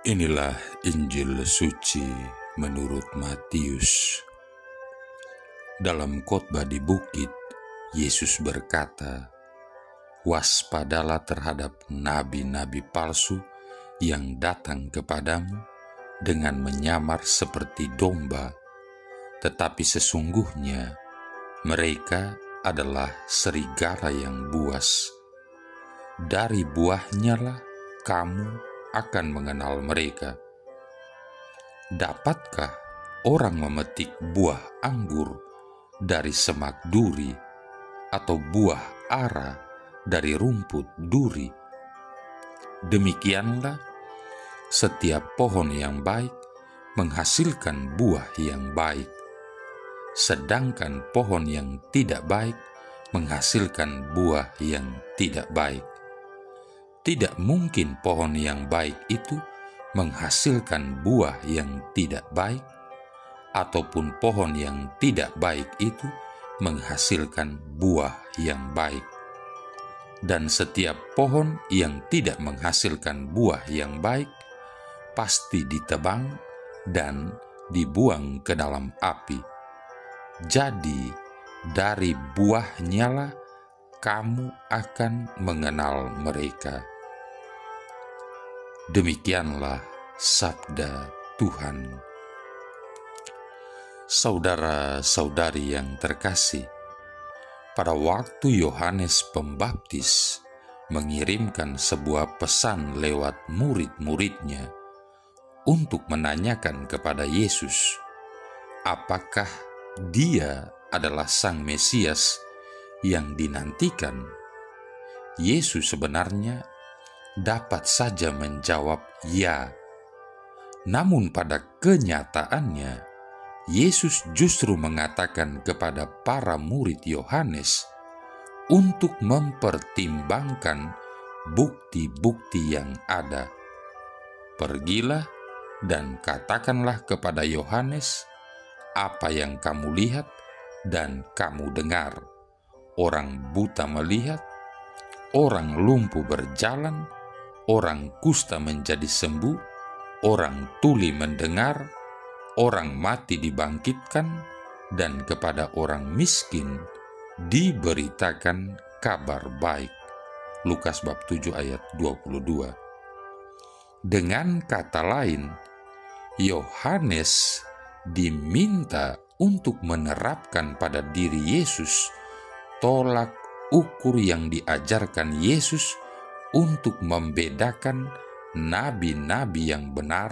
Inilah Injil suci menurut Matius. Dalam khotbah di bukit, Yesus berkata, "Waspadalah terhadap nabi-nabi palsu yang datang kepadamu dengan menyamar seperti domba, tetapi sesungguhnya mereka adalah serigala yang buas. Dari buahnya lah kamu akan mengenal mereka. Dapatkah orang memetik buah anggur dari semak duri atau buah ara dari rumput duri? Demikianlah setiap pohon yang baik menghasilkan buah yang baik, sedangkan pohon yang tidak baik menghasilkan buah yang tidak baik. Tidak mungkin pohon yang baik itu menghasilkan buah yang tidak baik, ataupun pohon yang tidak baik itu menghasilkan buah yang baik. Dan setiap pohon yang tidak menghasilkan buah yang baik pasti ditebang dan dibuang ke dalam api. Jadi dari buahnya lah kamu akan mengenal mereka." Demikianlah sabda Tuhan. Saudara-saudari yang terkasih, pada waktu Yohanes Pembaptis mengirimkan sebuah pesan lewat murid-muridnya untuk menanyakan kepada Yesus, apakah Dia adalah Sang Mesias yang dinantikan, Yesus sebenarnya dapat saja menjawab ya. Namun pada kenyataannya, Yesus justru mengatakan kepada para murid Yohanes untuk mempertimbangkan bukti-bukti yang ada. "Pergilah dan katakanlah kepada Yohanes apa yang kamu lihat dan kamu dengar. Orang buta melihat, orang lumpuh berjalan, orang kusta menjadi sembuh, orang tuli mendengar, orang mati dibangkitkan, dan kepada orang miskin diberitakan kabar baik." Lukas bab 7 ayat 22. Dengan kata lain, Yohanes diminta untuk menerapkan pada diri Yesus tolak ukur yang diajarkan Yesus untuk membedakan nabi-nabi yang benar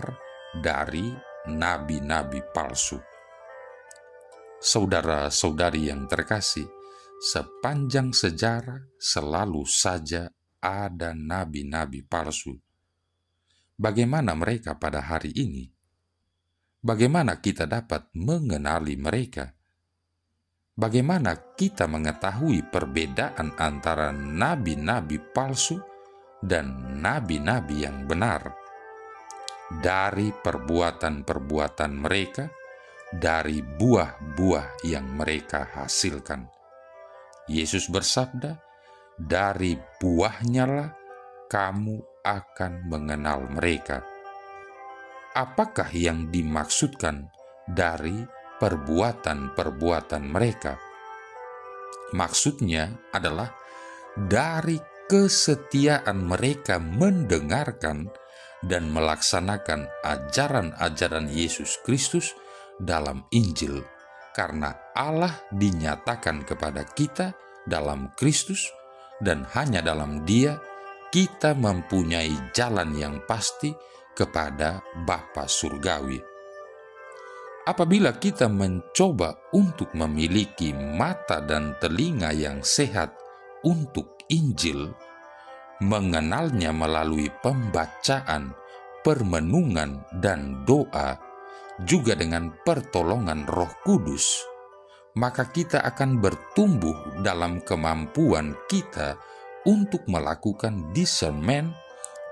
dari nabi-nabi palsu. Saudara-saudari yang terkasih, sepanjang sejarah selalu saja ada nabi-nabi palsu. Bagaimana mereka pada hari ini? Bagaimana kita dapat mengenali mereka? Bagaimana kita mengetahui perbedaan antara nabi-nabi palsu dan nabi-nabi yang benar? Dari perbuatan-perbuatan mereka, dari buah-buah yang mereka hasilkan. Yesus bersabda, "Dari buahnya lah kamu akan mengenal mereka." Apakah yang dimaksudkan dari perbuatan-perbuatan mereka? Maksudnya adalah dari kesetiaan mereka mendengarkan dan melaksanakan ajaran-ajaran Yesus Kristus dalam Injil, karena Allah dinyatakan kepada kita dalam Kristus, dan hanya dalam Dia kita mempunyai jalan yang pasti kepada Bapa Surgawi. Apabila kita mencoba untuk memiliki mata dan telinga yang sehat untuk Injil, mengenalnya melalui pembacaan, permenungan, dan doa, juga dengan pertolongan Roh Kudus, maka kita akan bertumbuh dalam kemampuan kita untuk melakukan discernment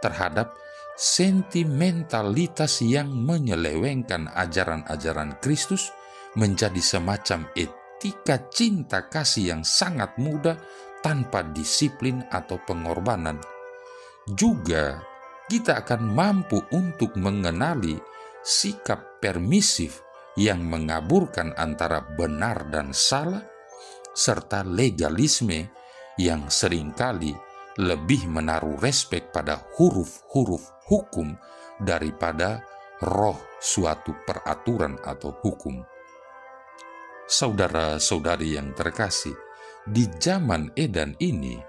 terhadap sentimentalitas yang menyelewengkan ajaran-ajaran Kristus menjadi semacam etika cinta kasih yang sangat mudah tanpa disiplin atau pengorbanan. Juga kita akan mampu untuk mengenali sikap permisif yang mengaburkan antara benar dan salah, serta legalisme yang seringkali lebih menaruh respek pada huruf-huruf hukum daripada roh suatu peraturan atau hukum. Saudara-saudari yang terkasih, di zaman edan ini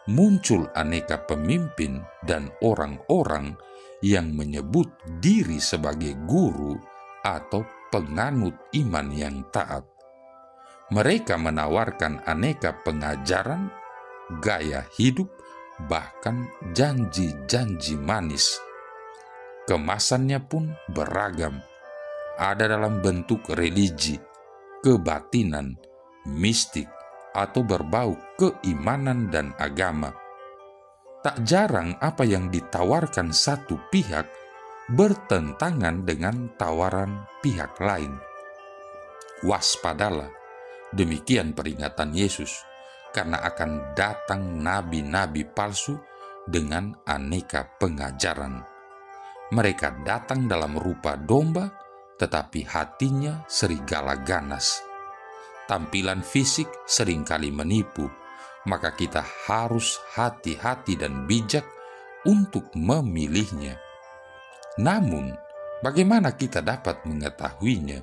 muncul aneka pemimpin dan orang-orang yang menyebut diri sebagai guru atau penganut iman yang taat. Mereka menawarkan aneka pengajaran, gaya hidup, bahkan janji-janji manis. Kemasannya pun beragam, ada dalam bentuk religi, kebatinan, mistik, atau berbau keimanan dan agama. Tak jarang apa yang ditawarkan satu pihak bertentangan dengan tawaran pihak lain. Waspadalah, demikian peringatan Yesus, karena akan datang nabi-nabi palsu dengan aneka pengajaran. Mereka datang dalam rupa domba, tetapi hatinya serigala ganas. Tampilan fisik seringkali menipu, maka kita harus hati-hati dan bijak untuk memilihnya. Namun, bagaimana kita dapat mengetahuinya?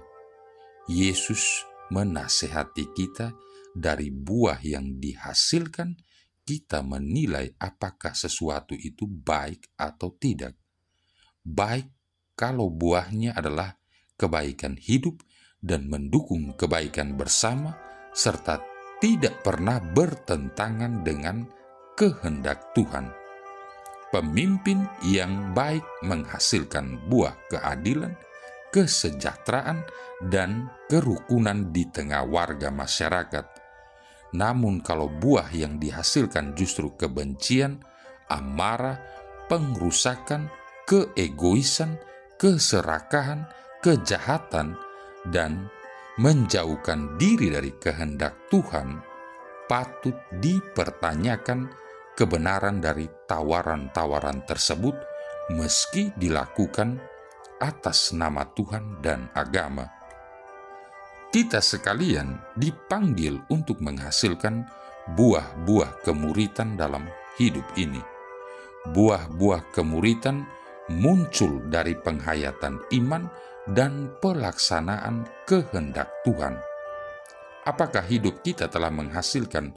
Yesus menasihati kita dari buah yang dihasilkan, kita menilai apakah sesuatu itu baik atau tidak. Baik kalau buahnya adalah kebaikan hidup dan mendukung kebaikan bersama, serta tidak pernah bertentangan dengan kehendak Tuhan. Pemimpin yang baik menghasilkan buah keadilan, kesejahteraan, dan kerukunan di tengah warga masyarakat. Namun kalau buah yang dihasilkan justru kebencian, amarah, pengrusakan, keegoisan, keserakahan, kejahatan, dan menjauhkan diri dari kehendak Tuhan, patut dipertanyakan kebenaran dari tawaran-tawaran tersebut meski dilakukan atas nama Tuhan dan agama. Kita sekalian dipanggil untuk menghasilkan buah-buah kemuritan dalam hidup ini. Buah-buah kemuritan muncul dari penghayatan iman dan pelaksanaan kehendak Tuhan. Apakah hidup kita telah menghasilkan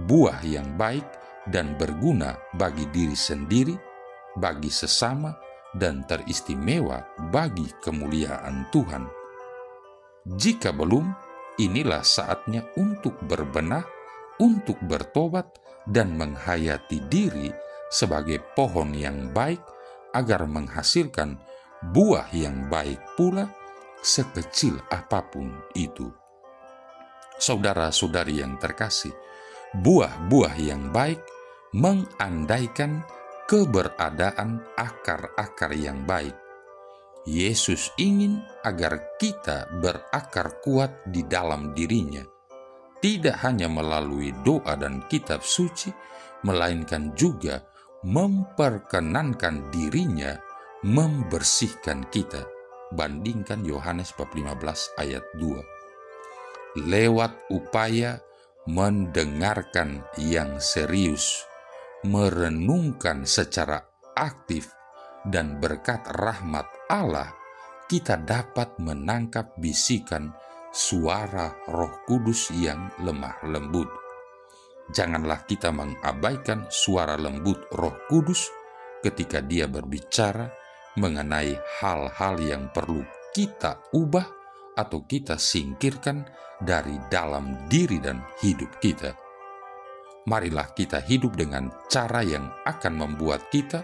buah yang baik dan berguna bagi diri sendiri, bagi sesama, dan teristimewa bagi kemuliaan Tuhan? Jika belum, inilah saatnya untuk berbenah, untuk bertobat, dan menghayati diri sebagai pohon yang baik agar menghasilkan buah yang baik pula, sekecil apapun itu. Saudara-saudari yang terkasih, buah-buah yang baik mengandaikan keberadaan akar-akar yang baik. Yesus ingin agar kita berakar kuat di dalam dirinya, tidak hanya melalui doa dan kitab suci, melainkan juga memperkenankan dirinya membersihkan kita. Bandingkan Yohanes bab 15 ayat 2. Lewat upaya mendengarkan yang serius, merenungkan secara aktif, dan berkat rahmat Allah, kita dapat menangkap bisikan suara Roh Kudus yang lemah lembut. Janganlah kita mengabaikan suara lembut Roh Kudus ketika Dia berbicara mengenai hal-hal yang perlu kita ubah atau kita singkirkan dari dalam diri dan hidup kita. Marilah kita hidup dengan cara yang akan membuat kita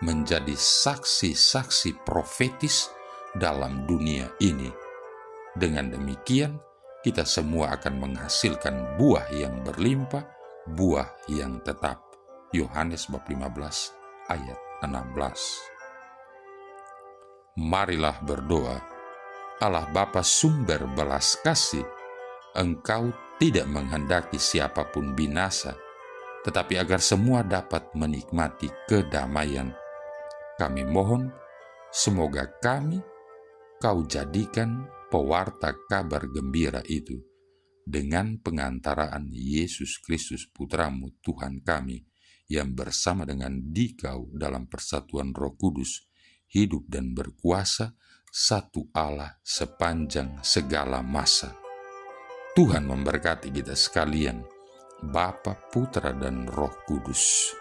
menjadi saksi-saksi profetis dalam dunia ini. Dengan demikian, kita semua akan menghasilkan buah yang berlimpah, buah yang tetap. Yohanes bab 15 ayat 16. Marilah berdoa. Allah Bapa sumber belas kasih, Engkau tidak menghendaki siapapun binasa, tetapi agar semua dapat menikmati kedamaian. Kami mohon, semoga Kau jadikan pewarta kabar gembira itu dengan pengantaraan Yesus Kristus Putramu Tuhan kami, yang bersama dengan Dikau dalam persatuan Roh Kudus, hidup dan berkuasa satu Allah sepanjang segala masa. Tuhan memberkati kita sekalian, Bapa, Putra, dan Roh Kudus.